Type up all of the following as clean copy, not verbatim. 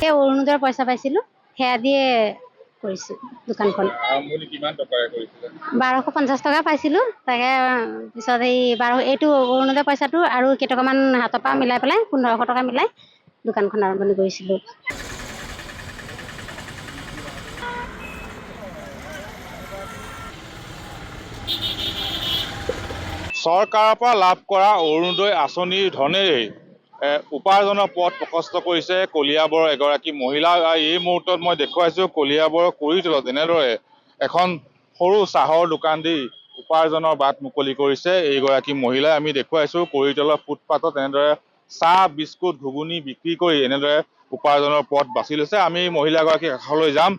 এই অৰুণোদয়ৰ পইচা পাইছিলোঁ, সেয়া দিয়ে কৰিছোঁ দোকানখন। 1250 টকা পাইছিলোঁ, তাকে পিছত এইটো অৰুণোদয় পইচাটো আৰু কেইটকামান হাতৰ পৰা মিলাই পেলাই 1500 টকা মিলাই দোকানখন আৰম্ভণি কৰিছিলোঁ। চৰকাৰৰ পৰা লাভ কৰা অৰুণোদয় আঁচনিৰ ধনেৰে উপাৰ্জনৰ পথ প্ৰশস্ত কৰিছে কলিয়াবৰৰ এগৰাকী মহিলা। এই মুহূৰ্তত মই দেখুৱাইছোঁ কলিয়াবৰৰ কুৰিতলত এনেদৰে এখন সৰু চাহৰ দোকান দি উপাৰ্জনৰ বাট মুকলি কৰিছে এইগৰাকী মহিলাই। আমি দেখুৱাইছোঁ কুৰিতলৰ ফুটপাথত এনেদৰে চাহ বিস্কুট ঘুগুনি বিক্ৰী কৰি এনেদৰে উপাৰ্জনৰ পথ বাছি লৈছে। আমি মহিলাগৰাকীৰ কাষলৈ যাম।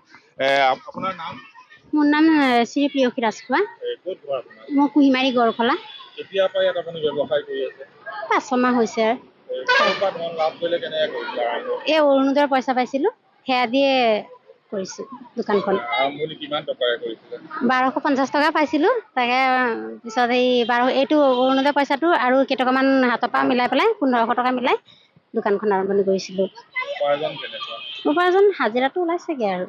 আপোনাৰ নাম? মোৰ নাম শ্ৰী প্ৰিয়সী ৰাজখোৱা। মই কুহিমাৰী গড়খলা। কেতিয়াৰ পৰা ইয়াত আপুনি ব্যৱসায় কৰি আছে? 5-6 মাহ হৈছে। এই অৰুণোদয়ৰ পইচা পাইছিলোঁ, সেয়া দিয়ে কৰিছোঁ দোকানখন। 1250 টকা পাইছিলোঁ, তাকে পিছত এইটো অৰুণোদয় পইচাটো আৰু কেইটকামান হাতৰ পৰা মিলাই পেলাই 1500 টকা মিলাই দোকানখন আৰম্ভণি কৰিছিলোঁ। উপাৰ্জন হাজিৰাটো ওলাইছেগৈ আৰু।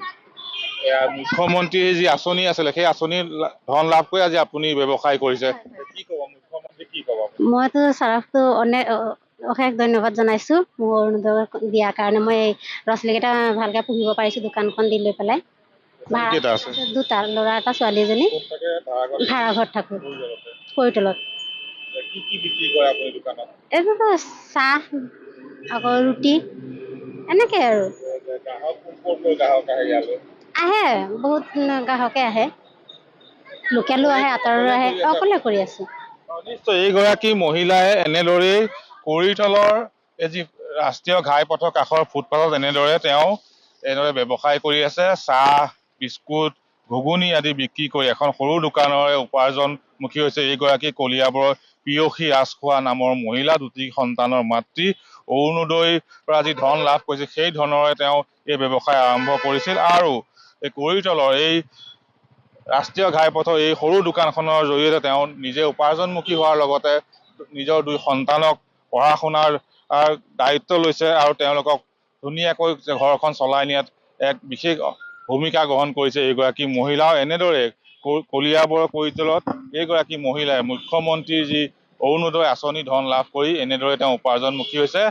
মুখ্যমন্ত্ৰীৰ যি আঁচনি আছিলে সেই আঁচনিৰ ধন লাভ কৰি আজি আপুনি ব্যৱসায় কৰিছে, কি ক'ব মুখ্যমন্ত্ৰী কি ক'ব? মইতো ছাৰকতো অশেষ ধন্যবাদ জনাইছোঁ মোৰ অৰুণোদয় দিয়াৰ কাৰণে। মই ল'ৰা ছোৱালীকেইটা ভালকৈ পঢ়িব পাৰিছোঁ দোকানখন দি লৈ পেলাই। দুটা, ল'ৰা এটা ছোৱালী এজনী। ভাড়াঘৰত থাকোঁ কুৰিতলত। এইটোতো চাহ আকৌ ৰুটি এনেকৈ আৰু। আহে বহুত গ্ৰাহকে আহে, লোকেলো আহে আঁতৰৰো আহে, অকলে কৰি আছোঁ। নিশ্চয় এইগৰাকী মহিলাই এনেদৰেই কুৰিতলৰ এই যি ৰাষ্ট্ৰীয় ঘাইপথৰ কাষৰ ফুটপাথত এনেদৰে ব্যৱসায় কৰি আছে। চাহ বিস্কুট ঘুগুনি আদি বিক্ৰী কৰি এখন সৰু দোকানৰে উপাৰ্জনমুখী হৈছে এইগৰাকী কলিয়াবৰৰ প্ৰিয়সী ৰাজখোৱা নামৰ মহিলা। 2টি সন্তানৰ মাতৃ। অৰুণোদয়ৰ পৰা যি ধন লাভ কৰিছে সেই ধনৰে তেওঁ এই ব্যৱসায় আৰম্ভ কৰিছিল আৰু এই কুৰিতলৰ এই ৰাষ্ট্ৰীয় ঘাইপথৰ এই সৰু দোকানখনৰ জৰিয়তে তেওঁ নিজে উপাৰ্জনমুখী হোৱাৰ লগতে নিজৰ 2 সন্তানক পঢ়া শুনাৰ দায়িত্ব লৈছে আৰু তেওঁলোকক ধুনীয়াকৈ ঘৰখন চলাই নিয়াত এক বিশেষ ভূমিকা গ্ৰহণ কৰিছে এইগৰাকী মহিলাও। এনেদৰে কলিয়াবৰৰ কুৰিতলত এইগৰাকী মহিলাই মুখ্যমন্ত্ৰীৰ যি অৰুণোদয় আঁচনি ধন লাভ কৰি এনেদৰে তেওঁ উপাৰ্জনমুখী হৈছে।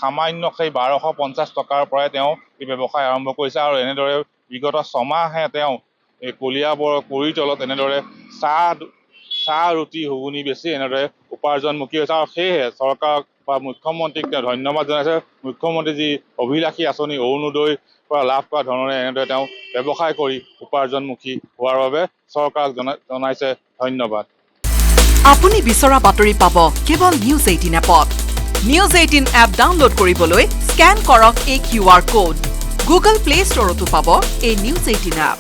সামান্য সেই 1250 টকাৰ পৰাই তেওঁ এই ব্যৱসায় আৰম্ভ কৰিছে আৰু এনেদৰে বিগত 6 মাহে তেওঁ এই কলিয়াবৰৰ কুৰিতলত এনেদৰে চাহ ৰুটি ঘুগুনি বেছি এনেদৰে উপাৰ্জনমুখী হৈছে আৰু সেয়েহে চৰকাৰক বা মুখ্যমন্ত্ৰীক তেওঁ ধন্যবাদ জনাইছে। মুখ্যমন্ত্ৰী যি অভিলাষী আঁচনি অৰুণোদয়ৰ পৰা লাভ কৰা ধৰণে এনেদৰে তেওঁ ব্যৱসায় কৰি উপাৰ্জনমুখী হোৱাৰ বাবে চৰকাৰক জনাইছে ধন্যবাদ। আপুনি বিচৰা বাতৰি পাব কেৱল নিউজ 18 এপত। নিউজ 18 এপ ডাউনলোড কৰিবলৈ স্কেন কৰক এই QR কোড। গুগল প্লে ষ্টৰতো পাব এই নিউজ 18 এপ।